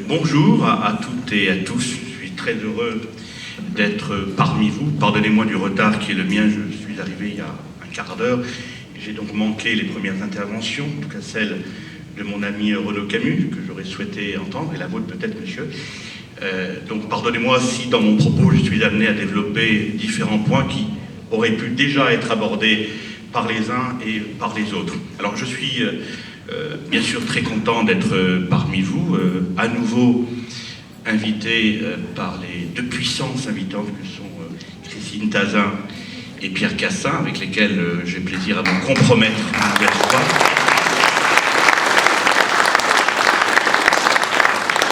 Bonjour à toutes et à tous, je suis très heureux d'être parmi vous. Pardonnez-moi du retard qui est le mien, je suis arrivé il y a un quart d'heure. J'ai donc manqué les premières interventions, en tout cas celle de mon ami Renaud Camus, que j'aurais souhaité entendre, et la vôtre peut-être, monsieur. Donc pardonnez-moi si dans mon propos je suis amené à développer différents points qui auraient pu déjà être abordés par les uns et par les autres. Alors je suis bien sûr très content d'être parmi vous, à nouveau invité par les deux puissances invitantes que sont Christine Tazin et Pierre Cassin, avec lesquels j'ai plaisir à me compromettre une nouvelle fois.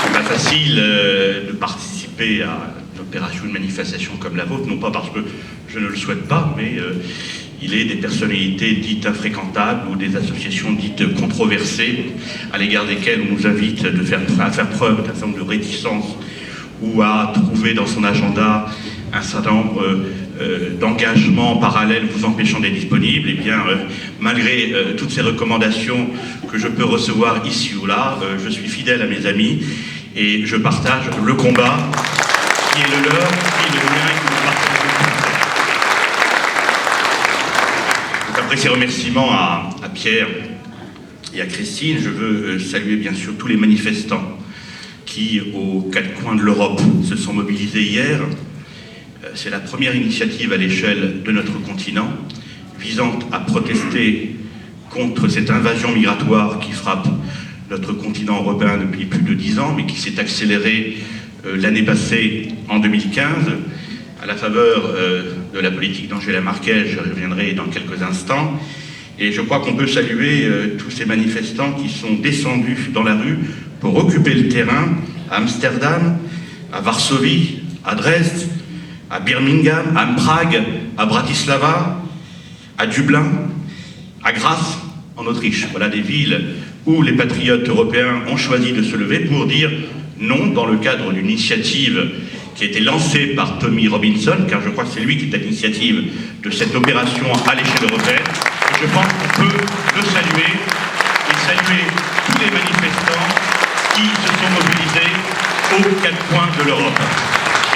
C'est pas facile de participer à une opération, une manifestation comme la vôtre, non pas parce que je ne le souhaite pas, mais il est des personnalités dites infréquentables ou des associations dites controversées à l'égard desquelles on nous invite à faire preuve d'un certain nombre de réticences ou à trouver dans son agenda un certain nombre d'engagements parallèles vous empêchant d'être disponible. Et bien, malgré toutes ces recommandations que je peux recevoir ici ou là, je suis fidèle à mes amis et je partage le combat qui est le leur, qui est le mien et que nous partageons. Après ces remerciements à Pierre et à Christine, je veux saluer bien sûr tous les manifestants qui, aux quatre coins de l'Europe, se sont mobilisés hier. C'est la première initiative à l'échelle de notre continent visant à protester contre cette invasion migratoire qui frappe notre continent européen depuis plus de 10 ans, mais qui s'est accélérée l'année passée en 2015. À la faveur de la politique d'Angela Merkel, je reviendrai dans quelques instants. Et je crois qu'on peut saluer tous ces manifestants qui sont descendus dans la rue pour occuper le terrain à Amsterdam, à Varsovie, à Dresde, à Birmingham, à Prague, à Bratislava, à Dublin, à Graz, en Autriche. Voilà des villes où les patriotes européens ont choisi de se lever pour dire non dans le cadre d'une initiative qui a été lancé par Tommy Robinson, car je crois que c'est lui qui est à l'initiative de cette opération à l'échelle européenne. Et je pense qu'on peut le saluer et saluer tous les manifestants qui se sont mobilisés aux quatre coins de l'Europe.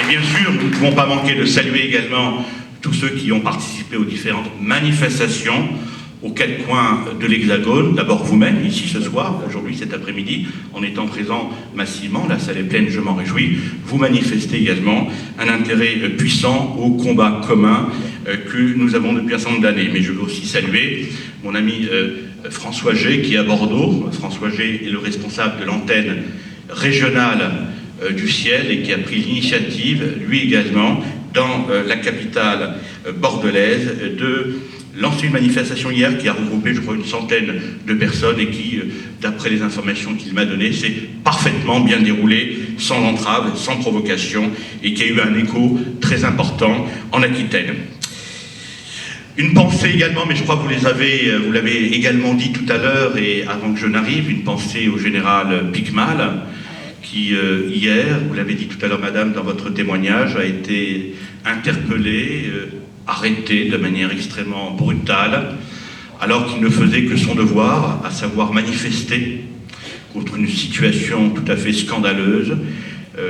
Et bien sûr, nous ne pouvons pas manquer de saluer également tous ceux qui ont participé aux différentes manifestations aux quatre coins de l'Hexagone. D'abord vous-même, ici ce soir, aujourd'hui, cet après-midi, en étant présent massivement, la salle est pleine, je m'en réjouis. Vous manifestez également un intérêt puissant au combat commun que nous avons depuis un certain nombre d'années. Mais je veux aussi saluer mon ami François Gey, qui est à Bordeaux. François Gey est le responsable de l'antenne régionale du Ciel et qui a pris l'initiative, lui également, dans la capitale bordelaise, de lancer une manifestation hier qui a regroupé, je crois, une centaine de personnes et qui, d'après les informations qu'il m'a données, s'est parfaitement bien déroulée, sans entrave, sans provocation, et qui a eu un écho très important en Aquitaine. Une pensée également, mais je crois que vous l'avez également dit tout à l'heure, et avant que je n'arrive, une pensée au général Picmal, qui hier, vous l'avez dit tout à l'heure, madame, dans votre témoignage, a été interpellé, arrêté de manière extrêmement brutale, alors qu'il ne faisait que son devoir, à savoir manifester contre une situation tout à fait scandaleuse,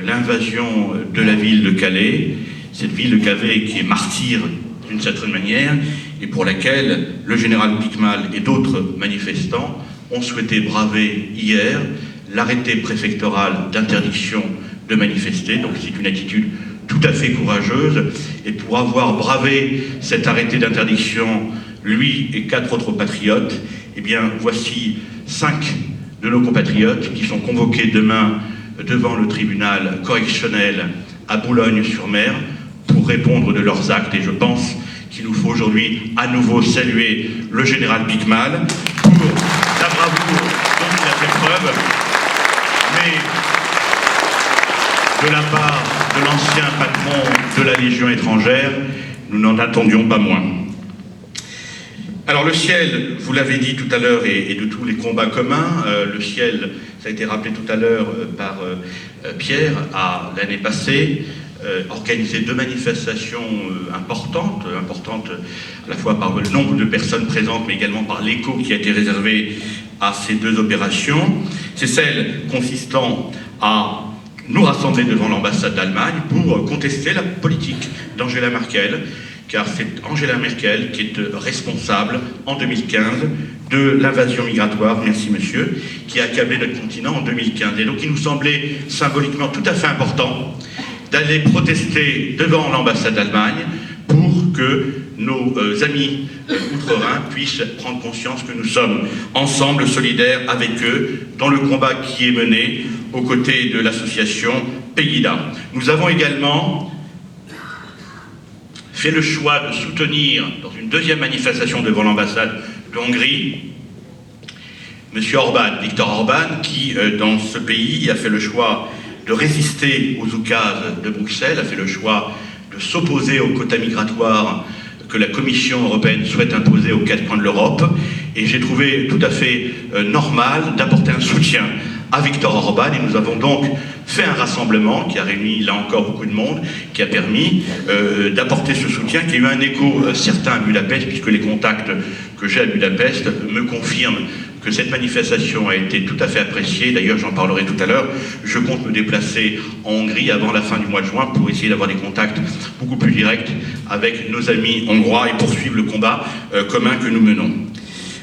l'invasion de la ville de Calais, cette ville de Calais qui est martyre d'une certaine manière, et pour laquelle le général Picmal et d'autres manifestants ont souhaité braver hier l'arrêté préfectoral d'interdiction de manifester. Donc c'est une attitude tout à fait courageuse, et pour avoir bravé cet arrêté d'interdiction, lui et 4 autres patriotes, eh bien voici 5 de nos compatriotes qui sont convoqués demain devant le tribunal correctionnel à Boulogne-sur-Mer pour répondre de leurs actes. Et je pense qu'il nous faut aujourd'hui à nouveau saluer le général Picmal pour la bravoure dont il a fait preuve, mais de la part de l'ancien patron de la Légion étrangère, nous n'en attendions pas moins. Alors le ciel, vous l'avez dit tout à l'heure, et de tous les combats communs, le ciel, ça a été rappelé tout à l'heure par Pierre, a l'année passée organisé 2 manifestations importantes à la fois par le nombre de personnes présentes, mais également par l'écho qui a été réservé à ces 2 opérations. C'est celle consistant à nous rassembler devant l'ambassade d'Allemagne pour contester la politique d'Angela Merkel, car c'est Angela Merkel qui est responsable, en 2015, de l'invasion migratoire, merci monsieur, qui a accablé notre continent en 2015. Et donc il nous semblait symboliquement tout à fait important d'aller protester devant l'ambassade d'Allemagne pour que nos amis outre-Rhin puissent prendre conscience que nous sommes ensemble solidaires avec eux dans le combat qui est mené aux côtés de l'association Pegida. Nous avons également fait le choix de soutenir, dans une deuxième manifestation devant l'ambassade de Hongrie, M. Orban, Viktor Orban, qui, dans ce pays, a fait le choix de résister aux oukases de Bruxelles, a fait le choix de s'opposer aux quotas migratoires que la Commission européenne souhaite imposer aux quatre coins de l'Europe. Et j'ai trouvé tout à fait normal d'apporter un soutien à Viktor Orban, et nous avons donc fait un rassemblement qui a réuni là encore beaucoup de monde, qui a permis d'apporter ce soutien, qui a eu un écho certain à Budapest, puisque les contacts que j'ai à Budapest me confirment que cette manifestation a été tout à fait appréciée. D'ailleurs, j'en parlerai tout à l'heure. Je compte me déplacer en Hongrie avant la fin du mois de juin pour essayer d'avoir des contacts beaucoup plus directs avec nos amis hongrois et poursuivre le combat commun que nous menons.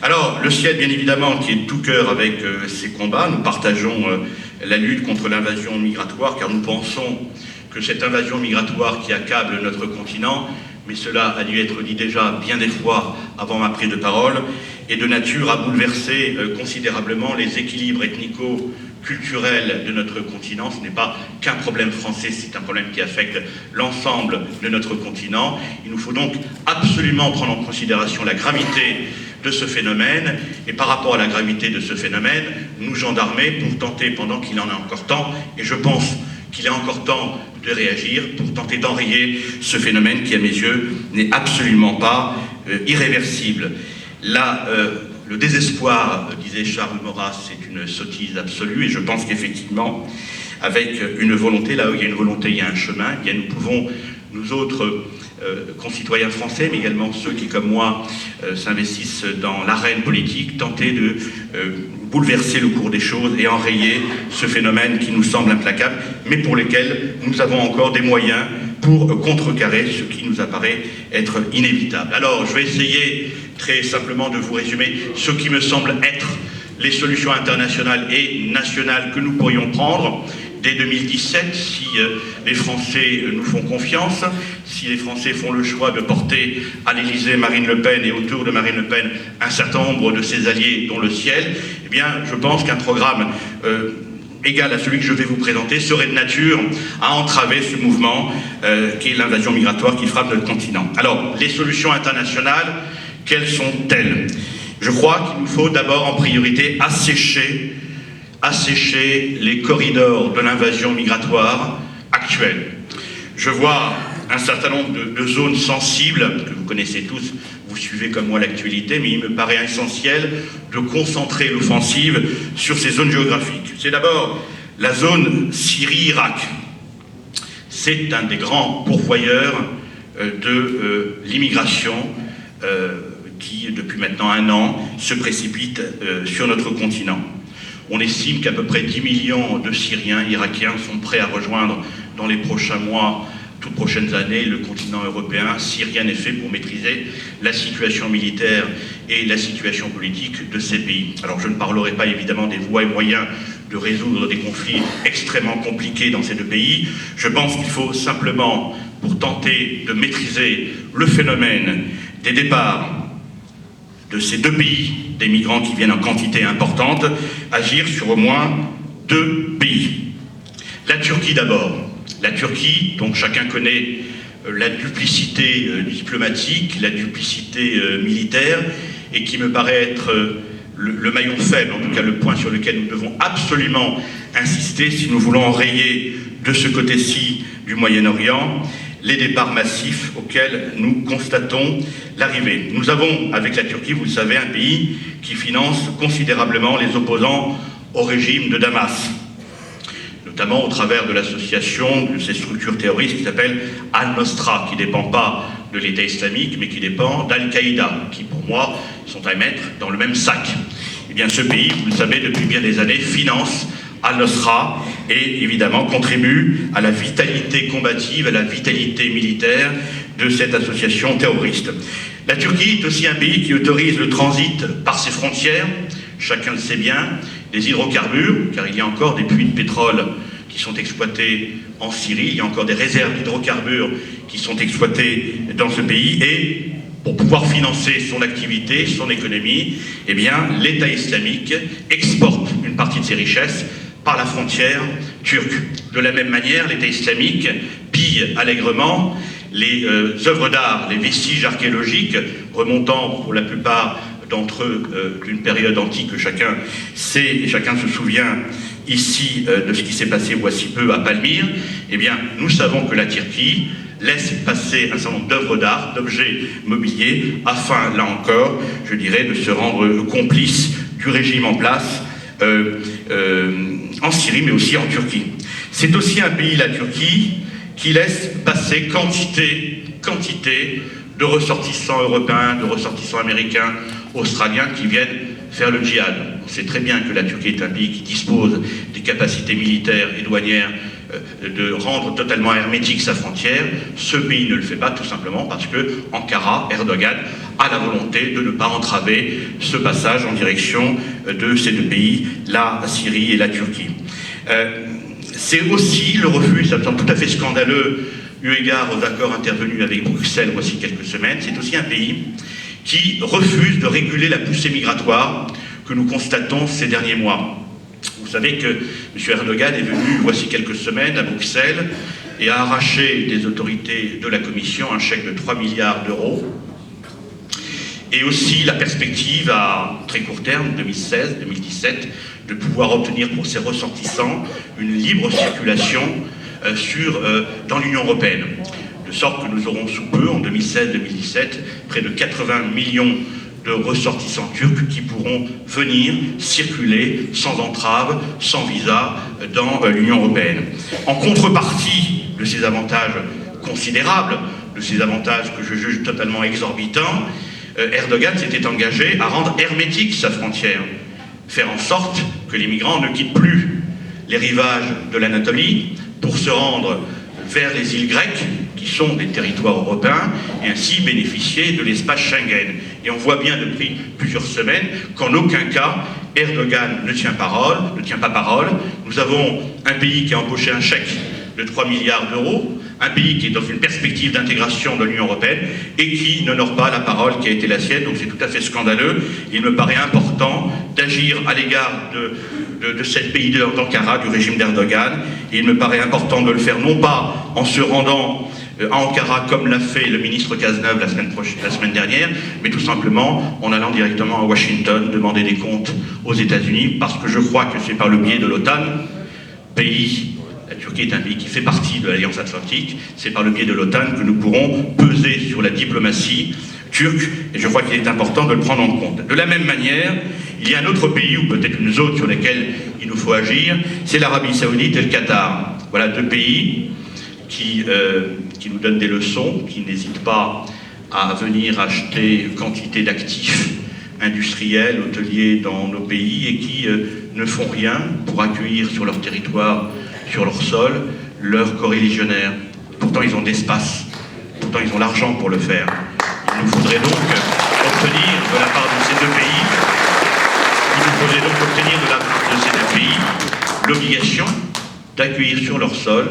Alors, le ciel, bien évidemment, qui est de tout cœur avec ces combats. Nous partageons la lutte contre l'invasion migratoire, car nous pensons que cette invasion migratoire qui accable notre continent, mais cela a dû être dit déjà bien des fois avant ma prise de parole, est de nature à bouleverser considérablement les équilibres ethnico-culturels de notre continent. Ce n'est pas qu'un problème français, c'est un problème qui affecte l'ensemble de notre continent. Il nous faut donc absolument prendre en considération la gravité de ce phénomène, et par rapport à la gravité de ce phénomène, nous gendarmer pour tenter, pendant qu'il en a encore temps, et je pense qu'il est encore temps de réagir, pour tenter d'enrayer ce phénomène qui, à mes yeux, n'est absolument pas irréversible. Là, le désespoir, disait Charles Maurras, c'est une sottise absolue, et je pense qu'effectivement, avec une volonté, là où il y a une volonté, il y a un chemin, eh bien, nous pouvons, nous autres concitoyens français, mais également ceux qui, comme moi, s'investissent dans l'arène politique, tenter de bouleverser le cours des choses et enrayer ce phénomène qui nous semble implacable, mais pour lesquels nous avons encore des moyens pour contrecarrer ce qui nous apparaît être inévitable. Alors, je vais essayer très simplement de vous résumer ce qui me semble être les solutions internationales et nationales que nous pourrions prendre dès 2017, si les Français nous font confiance, si les Français font le choix de porter à l'Élysée Marine Le Pen et autour de Marine Le Pen un certain nombre de ses alliés, dont le ciel, eh bien, je pense qu'un programme égal à celui que je vais vous présenter serait de nature à entraver ce mouvement qui est l'invasion migratoire qui frappe notre continent. Alors, les solutions internationales, quelles sont-elles? Je crois qu'il nous faut d'abord en priorité assécher les corridors de l'invasion migratoire actuelle. Je vois un certain nombre de zones sensibles, que vous connaissez tous, vous suivez comme moi l'actualité, mais il me paraît essentiel de concentrer l'offensive sur ces zones géographiques. C'est d'abord la zone Syrie-Irak. C'est un des grands pourvoyeurs de l'immigration qui, depuis maintenant 1 an, se précipite sur notre continent. On estime qu'à peu près 10 millions de Syriens, Irakiens sont prêts à rejoindre dans les prochains mois, toutes prochaines années, le continent européen, si rien n'est fait pour maîtriser la situation militaire et la situation politique de ces pays. Alors je ne parlerai pas évidemment des voies et moyens de résoudre des conflits extrêmement compliqués dans ces deux pays. Je pense qu'il faut simplement, pour tenter de maîtriser le phénomène des départs de ces deux pays, des migrants qui viennent en quantité importante, agir sur au moins 2 pays. La Turquie d'abord. La Turquie, donc chacun connaît la duplicité diplomatique, la duplicité militaire, et qui me paraît être le maillon faible, en tout cas le point sur lequel nous devons absolument insister si nous voulons enrayer de ce côté-ci du Moyen-Orient les départs massifs auxquels nous constatons l'arrivée. Nous avons, avec la Turquie, vous le savez, un pays qui finance considérablement les opposants au régime de Damas, notamment au travers de l'association de ces structures terroristes qui s'appelle Al-Nosra, qui ne dépend pas de l'État islamique, mais qui dépend d'Al-Qaïda, qui pour moi sont à mettre dans le même sac. Eh bien ce pays, vous le savez, depuis bien des années, finance Al-Nosra et évidemment contribue à la vitalité combative, à la vitalité militaire de cette association terroriste. La Turquie est aussi un pays qui autorise le transit par ses frontières, chacun le sait bien, des hydrocarbures, car il y a encore des puits de pétrole qui sont exploités en Syrie, il y a encore des réserves d'hydrocarbures qui sont exploitées dans ce pays, et pour pouvoir financer son activité, son économie, eh bien, l'État islamique exporte une partie de ses richesses par la frontière turque. De la même manière, l'État islamique pille allègrement les œuvres d'art, les vestiges archéologiques remontant pour la plupart d'entre eux d'une période antique que chacun sait et chacun se souvient ici de ce qui s'est passé voici peu à Palmyre. Eh bien, nous savons que la Turquie laisse passer un certain nombre d'œuvres d'art, d'objets mobiliers, afin, là encore, je dirais, de se rendre complice du régime en place en Syrie, mais aussi en Turquie. C'est aussi un pays, la Turquie, qui laisse passer quantité de ressortissants européens, de ressortissants américains, australiens qui viennent faire le djihad. On sait très bien que la Turquie est un pays qui dispose des capacités militaires et douanières de rendre totalement hermétique sa frontière. Ce pays ne le fait pas tout simplement parce que Ankara, Erdogan, a la volonté de ne pas entraver ce passage en direction de ces deux pays, la Syrie et la Turquie. C'est aussi le refus, ça me semble tout à fait scandaleux, eu égard aux accords intervenus avec Bruxelles voici quelques semaines, c'est aussi un pays qui refuse de réguler la poussée migratoire que nous constatons ces derniers mois. Vous savez que M. Erdogan est venu voici quelques semaines à Bruxelles et a arraché des autorités de la Commission un chèque de 3 milliards d'euros et aussi la perspective à très court terme, 2016-2017, de pouvoir obtenir pour ses ressortissants une libre circulation dans l'Union européenne. De sorte que nous aurons sous peu, en 2016-2017, près de 80 millions de ressortissants turcs qui pourront venir circuler sans entrave, sans visa dans l'Union européenne. En contrepartie de ces avantages considérables, de ces avantages que je juge totalement exorbitants, Erdogan s'était engagé à rendre hermétique sa frontière, faire en sorte que les migrants ne quittent plus les rivages de l'Anatolie pour se rendre vers les îles grecques, qui sont des territoires européens, et ainsi bénéficier de l'espace Schengen. Et on voit bien depuis plusieurs semaines qu'en aucun cas, Erdogan ne tient pas parole. Nous avons un pays qui a embauché un chèque de 3 milliards d'euros, un pays qui est dans une perspective d'intégration de l'Union européenne et qui n'honore pas la parole qui a été la sienne, donc c'est tout à fait scandaleux. Il me paraît important d'agir à l'égard de cette pays d'Ankara, du régime d'Erdogan, et il me paraît important de le faire non pas en se rendant à Ankara comme l'a fait le ministre Cazeneuve la semaine dernière, mais tout simplement en allant directement à Washington demander des comptes aux États-Unis, parce que je crois que c'est par le biais de l'OTAN, la Turquie est un pays qui fait partie de l'Alliance Atlantique, c'est par le biais de l'OTAN que nous pourrons peser sur la diplomatie turque, et je crois qu'il est important de le prendre en compte. De la même manière, il y a un autre pays, ou peut-être une zone sur laquelle il nous faut agir, c'est l'Arabie Saoudite et le Qatar. Voilà deux pays qui nous donnent des leçons, qui n'hésitent pas à venir acheter quantité d'actifs industriels, hôteliers dans nos pays, et qui ne font rien pour accueillir sur leur territoire, sur leur sol, leurs coreligionnaires. Pourtant, ils ont de l'espace, pourtant, ils ont l'argent pour le faire. Il nous faudrait donc obtenir de la part de ces deux pays, l'obligation d'accueillir sur leur sol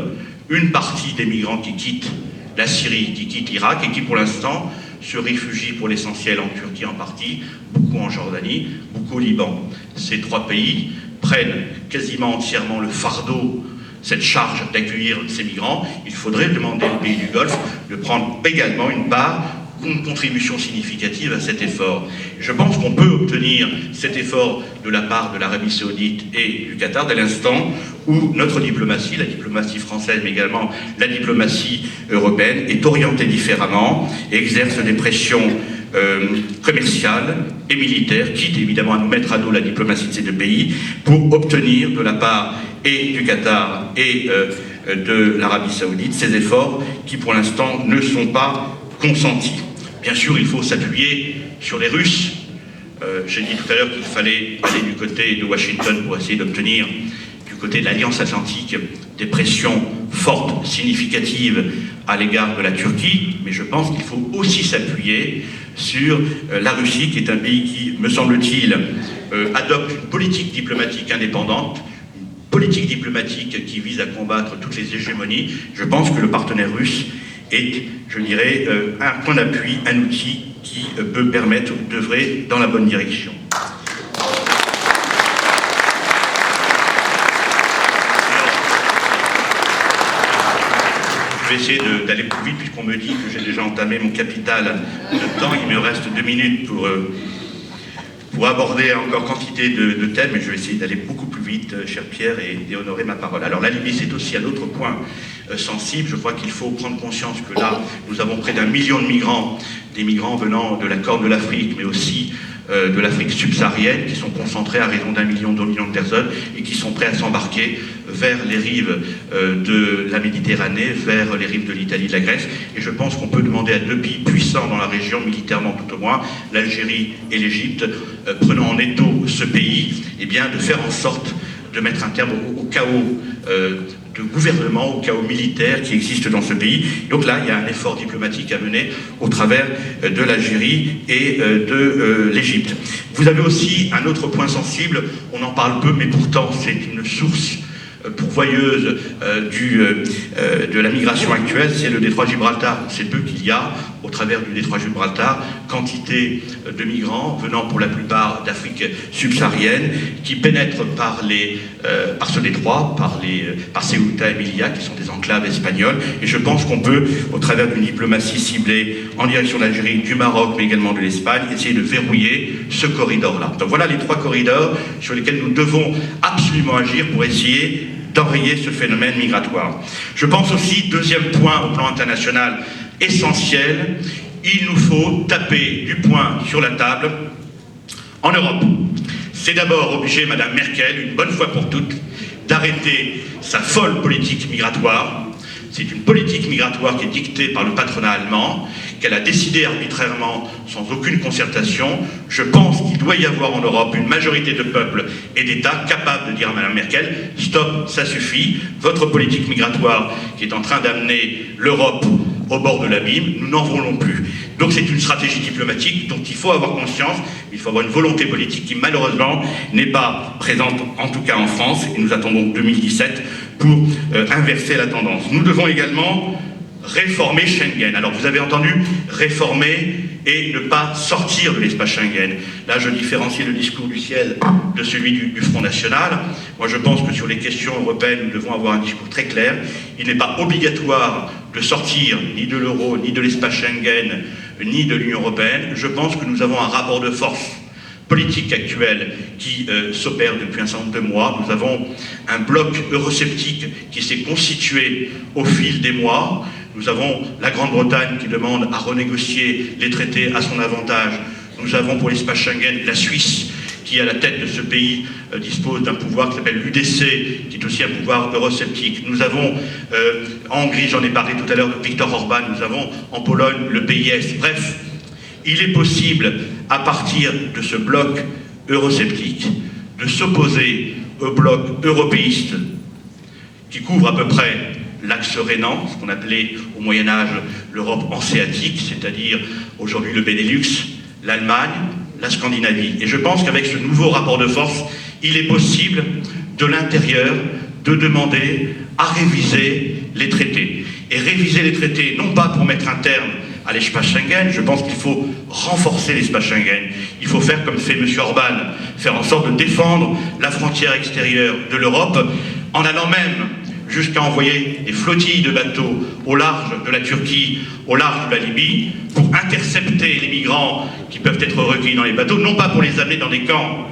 une partie des migrants qui quittent la Syrie, qui quittent l'Irak et qui, pour l'instant, se réfugient pour l'essentiel en Turquie en partie, beaucoup en Jordanie, beaucoup au Liban. Ces trois pays prennent quasiment entièrement le fardeau, cette charge d'accueillir ces migrants. Il faudrait demander aux pays du Golfe de prendre également une contribution significative à cet effort. Je pense qu'on peut obtenir cet effort de la part de l'Arabie Saoudite et du Qatar dès l'instant où notre diplomatie, la diplomatie française, mais également la diplomatie européenne, est orientée différemment et exerce des pressions commerciales et militaires, quitte évidemment à nous mettre à dos la diplomatie de ces deux pays, pour obtenir de la part et du Qatar et de l'Arabie Saoudite ces efforts qui pour l'instant ne sont pas consentis. Bien sûr, il faut s'appuyer sur les Russes. J'ai dit tout à l'heure qu'il fallait aller du côté de Washington pour essayer d'obtenir du côté de l'Alliance Atlantique, des pressions fortes, significatives à l'égard de la Turquie, mais je pense qu'il faut aussi s'appuyer sur la Russie, qui est un pays qui, me semble-t-il, adopte une politique diplomatique indépendante, une politique diplomatique qui vise à combattre toutes les hégémonies. Je pense que le partenaire russe est, je dirais, un point d'appui, un outil qui peut permettre d'œuvrer dans la bonne direction. Je vais essayer d'aller plus vite puisqu'on me dit que j'ai déjà entamé mon capital de temps. Il me reste 2 minutes pour aborder encore quantité de thèmes, mais je vais essayer d'aller beaucoup plus vite, cher Pierre, et honorer ma parole. Alors la Libye, c'est aussi un autre point sensible. Je crois qu'il faut prendre conscience que là, nous avons près d'1 million de migrants, des migrants venant de la Corne de l'Afrique, mais aussi de l'Afrique subsaharienne, qui sont concentrés à raison d'1 million, 2 millions de personnes, et qui sont prêts à s'embarquer vers les rives de la Méditerranée, vers les rives de l'Italie, de la Grèce. Et je pense qu'on peut demander à 2 pays puissants dans la région, militairement tout au moins, l'Algérie et l'Égypte, prenant en étau ce pays, eh bien, de faire en sorte de mettre un terme au chaos de gouvernement, au chaos militaire qui existe dans ce pays. Donc là, il y a un effort diplomatique à mener au travers de l'Algérie et de l'Égypte. Vous avez aussi un autre point sensible, on en parle peu, mais pourtant c'est une source pourvoyeuse de la migration actuelle, c'est le détroit de Gibraltar. C'est peu qu'il y a, au travers du détroit de Gibraltar, quantité de migrants venant pour la plupart d'Afrique subsaharienne, qui pénètrent par ce détroit, par Ceuta et Melilla, qui sont des enclaves espagnoles. Et je pense qu'on peut, au travers d'une diplomatie ciblée en direction de l'Algérie, du Maroc, mais également de l'Espagne, essayer de verrouiller ce corridor-là. Donc voilà les 3 corridors sur lesquels nous devons absolument agir pour essayer d'enrayer ce phénomène migratoire. Je pense aussi, deuxième point au plan international essentiel, il nous faut taper du poing sur la table en Europe. C'est d'abord obliger Mme Merkel, une bonne fois pour toutes, d'arrêter sa folle politique migratoire. C'est une politique migratoire qui est dictée par le patronat allemand, qu'elle a décidé arbitrairement, sans aucune concertation. Je pense qu'il doit y avoir en Europe une majorité de peuples et d'États capables de dire à Mme Merkel « Stop, ça suffit, votre politique migratoire qui est en train d'amener l'Europe au bord de l'abîme, nous n'en voulons plus ». Donc c'est une stratégie diplomatique dont il faut avoir conscience, il faut avoir une volonté politique qui malheureusement n'est pas présente, en tout cas en France, et nous attendons 2017 pour inverser la tendance. Nous devons également réformer Schengen. Alors vous avez entendu réformer et ne pas sortir de l'espace Schengen. Là je différencie le discours du ciel de celui du Front National. Moi je pense que sur les questions européennes nous devons avoir un discours très clair. Il n'est pas obligatoire de sortir ni de l'euro, ni de l'espace Schengen, ni de l'Union européenne. Je pense que nous avons un rapport de force politique actuelle qui s'opère depuis un certain nombre de mois. Nous avons un bloc eurosceptique qui s'est constitué au fil des mois. Nous avons la Grande-Bretagne qui demande à renégocier les traités à son avantage. Nous avons pour l'espace Schengen la Suisse qui, à la tête de ce pays, dispose d'un pouvoir qui s'appelle l'UDC, qui est aussi un pouvoir eurosceptique. Nous avons en Hongrie, j'en ai parlé tout à l'heure de Viktor Orban, nous avons en Pologne le PIS. Bref, il est possible, à partir de ce bloc eurosceptique, de s'opposer au bloc européiste qui couvre à peu près l'axe rhénan, ce qu'on appelait au Moyen-Âge l'Europe hanséatique, c'est-à-dire aujourd'hui le Benelux, l'Allemagne, la Scandinavie. Et je pense qu'avec ce nouveau rapport de force, il est possible, de l'intérieur, de demander à réviser les traités. Et réviser les traités, non pas pour mettre un terme à l'espace Schengen, je pense qu'il faut renforcer l'espace Schengen. Il faut faire comme fait M. Orban, faire en sorte de défendre la frontière extérieure de l'Europe, en allant même jusqu'à envoyer des flottilles de bateaux au large de la Turquie, au large de la Libye, pour intercepter les migrants qui peuvent être recueillis dans les bateaux, non pas pour les amener dans des camps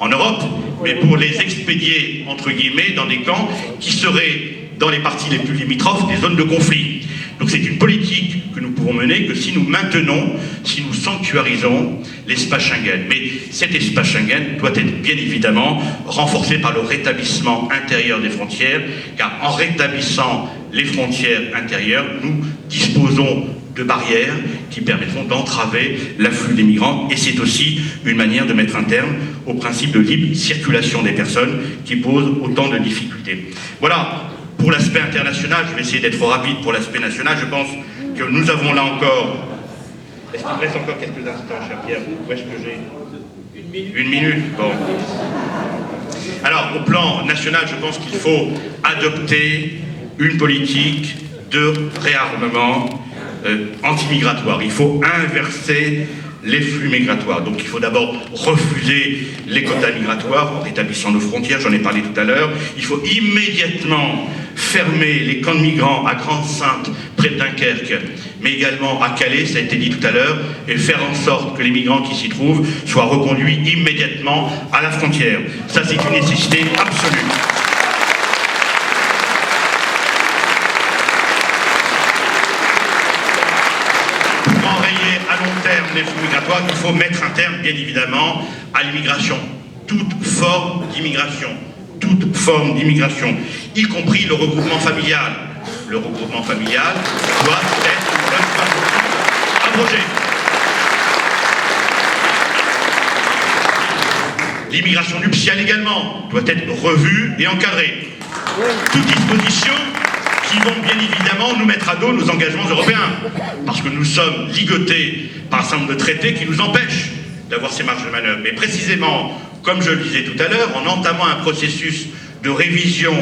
en Europe, mais pour les expédier, entre guillemets, dans des camps qui seraient, dans les parties les plus limitrophes, des zones de conflit. Donc c'est une politique que nous pouvons mener que si nous maintenons, si nous sanctuarisons l'espace Schengen. Mais cet espace Schengen doit être bien évidemment renforcé par le rétablissement intérieur des frontières, car en rétablissant les frontières intérieures, nous disposons de barrières qui permettront d'entraver l'afflux des migrants. Et c'est aussi une manière de mettre un terme au principe de libre circulation des personnes qui pose autant de difficultés. Voilà, pour l'aspect international, je vais essayer d'être rapide pour l'aspect national. Je pense que nous avons là encore... Est-ce qu'il me reste encore quelques instants, cher Pierre? Où est-ce que j'ai... Une minute. Bon. Alors, au plan national, je pense qu'il faut adopter une politique de réarmement anti-migratoire. Il faut inverser les flux migratoires. Donc il faut d'abord refuser les quotas migratoires en rétablissant nos frontières, j'en ai parlé tout à l'heure. Il faut immédiatement fermer les camps de migrants à Grande-Synthe, près de Dunkerque, mais également à Calais, ça a été dit tout à l'heure, et faire en sorte que les migrants qui s'y trouvent soient reconduits immédiatement à la frontière. Ça, c'est une nécessité absolue. Pour enrayer à long terme les flux migratoires, il faut mettre un terme, bien évidemment, à l'immigration. Toute forme d'immigration. Toute forme d'immigration, y compris le regroupement familial. Le regroupement familial doit être abrogé. L'immigration nuptiale également doit être revue et encadrée. Toutes dispositions qui vont bien évidemment nous mettre à dos nos engagements européens, parce que nous sommes ligotés par un certain nombre de traités qui nous empêchent d'avoir ces marges de manœuvre. Mais précisément, comme je le disais tout à l'heure, en entamant un processus de révision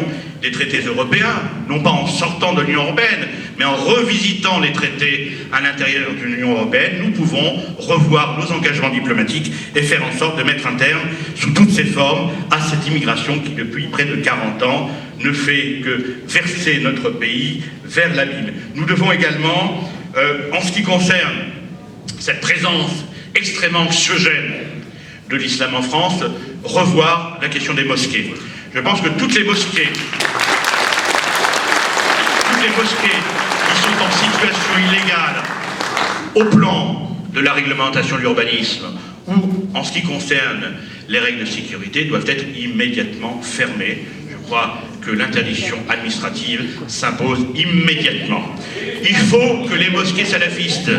des traités européens, non pas en sortant de l'Union européenne, mais en revisitant les traités à l'intérieur de l'Union européenne, nous pouvons revoir nos engagements diplomatiques et faire en sorte de mettre un terme, sous toutes ses formes, à cette immigration qui, depuis près de 40 ans, ne fait que verser notre pays vers l'abîme. Nous devons également, en ce qui concerne cette présence extrêmement anxiogène de l'islam en France, revoir la question des mosquées. Je pense que toutes les mosquées qui sont en situation illégale au plan de la réglementation de l'urbanisme ou en ce qui concerne les règles de sécurité doivent être immédiatement fermées. Je crois que l'interdiction administrative s'impose immédiatement. Il faut que les mosquées salafistes,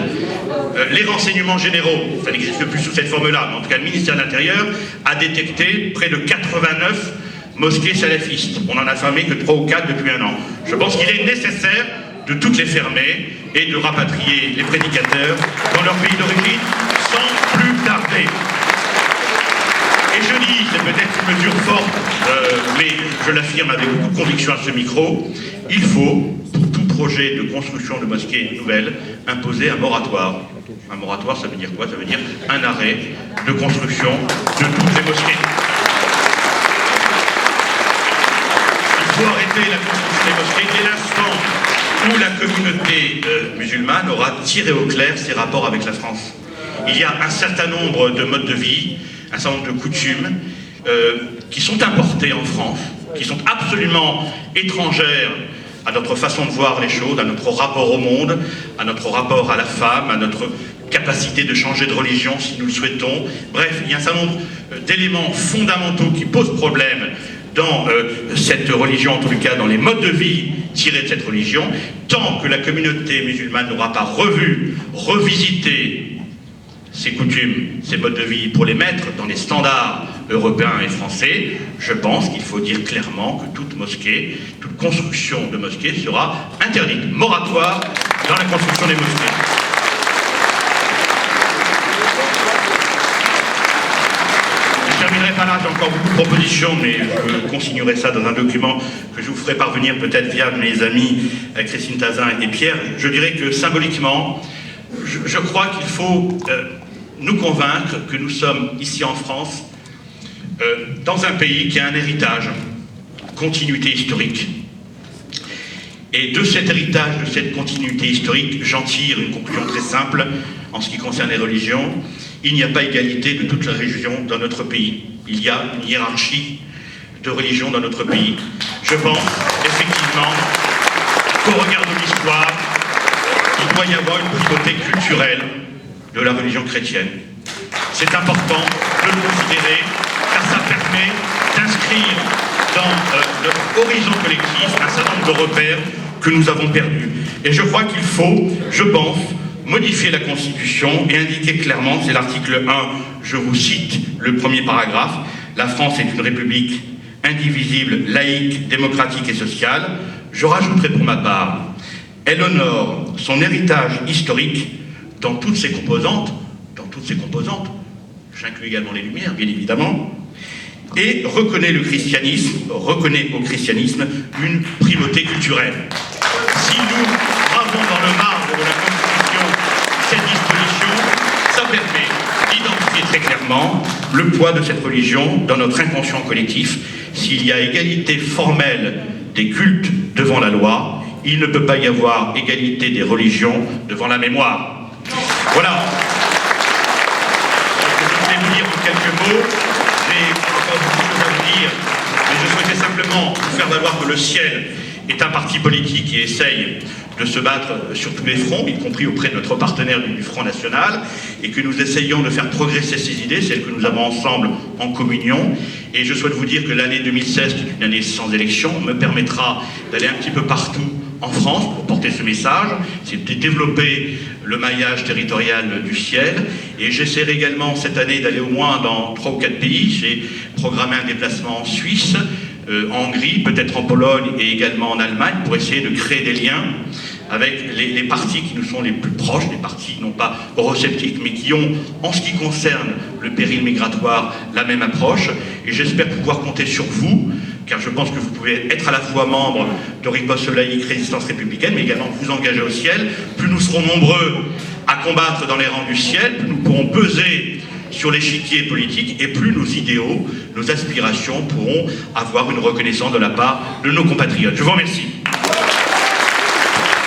les renseignements généraux, ça n'existe plus sous cette forme-là, mais en tout cas le ministère de l'Intérieur a détecté près de 89 mosquées salafistes. On n'en a fermé que 3 ou 4 depuis un an. Je pense qu'il est nécessaire de toutes les fermer et de rapatrier les prédicateurs dans leur pays d'origine sans plus tarder. Et je dis, c'est peut-être une mesure forte, mais je l'affirme avec beaucoup de conviction à ce micro, il faut, pour tout projet de construction de mosquées nouvelles, imposer un moratoire. Un moratoire, ça veut dire quoi? Ça veut dire un arrêt de construction de toutes les mosquées. Il faut arrêter la construction des mosquées dès l'instant où la communauté musulmane aura tiré au clair ses rapports avec la France. Il y a un certain nombre de modes de vie, un certain nombre de coutumes qui sont importées en France, qui sont absolument étrangères à notre façon de voir les choses, à notre rapport au monde, à notre rapport à la femme, à notre capacité de changer de religion si nous le souhaitons. Bref, il y a un certain nombre d'éléments fondamentaux qui posent problème dans cette religion, en tout cas dans les modes de vie tirés de cette religion. Tant que la communauté musulmane n'aura pas revisité ces coutumes, ces modes de vie pour les mettre dans les standards européens et français, je pense qu'il faut dire clairement que toute mosquée, toute construction de mosquée sera interdite. Moratoire dans la construction des mosquées. Je ne terminerai pas là, j'ai encore beaucoup de propositions, mais je consignerai ça dans un document que je vous ferai parvenir peut-être via mes amis Christine Tazin et Pierre. Je dirais que symboliquement, je crois qu'il faut nous convaincre que nous sommes ici en France dans un pays qui a un héritage, continuité historique. Et de cet héritage, de cette continuité historique, j'en tire une conclusion très simple en ce qui concerne les religions. Il n'y a pas égalité de toutes les religions dans notre pays. Il y a une hiérarchie de religions dans notre pays. Je pense effectivement qu'au regard de l'histoire, il doit y avoir une primauté culturelle de la religion chrétienne. C'est important de le considérer, car ça permet d'inscrire dans notre horizon collectif un certain nombre de repères que nous avons perdus. Et je crois qu'il faut, je pense, modifier la Constitution et indiquer clairement, c'est l'article 1, je vous cite le premier paragraphe, la France est une république indivisible, laïque, démocratique et sociale. Je rajouterai pour ma part, elle honore son héritage historique dans toutes ses composantes, j'inclus également les Lumières, bien évidemment, et reconnaît au christianisme une primauté culturelle. Si nous gravons dans le marbre de la Constitution cette disposition, ça permet d'identifier très clairement le poids de cette religion dans notre inconscient collectif. S'il y a égalité formelle des cultes devant la loi, il ne peut pas y avoir égalité des religions devant la mémoire. Voilà. Je voulais vous dire en quelques mots, j'ai encore beaucoup de choses à vous dire, mais je souhaitais simplement vous faire valoir que le Ciel est un parti politique qui essaye de se battre sur tous les fronts, y compris auprès de notre partenaire du Front National, et que nous essayons de faire progresser ces idées, celles que nous avons ensemble en communion. Et je souhaite vous dire que l'année 2016, qui est une année sans élection, me permettra d'aller un petit peu partout en France pour porter ce message, c'est de développer le maillage territorial du Ciel. Et j'essaierai également cette année d'aller au moins dans 3 ou 4 pays. J'ai programmé un déplacement en Suisse, en Hongrie, peut-être en Pologne et également en Allemagne, pour essayer de créer des liens avec les partis qui nous sont les plus proches, des partis non pas eurosceptiques, mais qui ont, en ce qui concerne le péril migratoire, la même approche. Et j'espère pouvoir compter sur vous, car je pense que vous pouvez être à la fois membre de Riposte laïque, Résistance républicaine, mais également vous engager au Ciel. Plus nous serons nombreux à combattre dans les rangs du Ciel, plus nous pourrons peser sur l'échiquier politique, et plus nos idéaux, nos aspirations pourront avoir une reconnaissance de la part de nos compatriotes. Je vous remercie.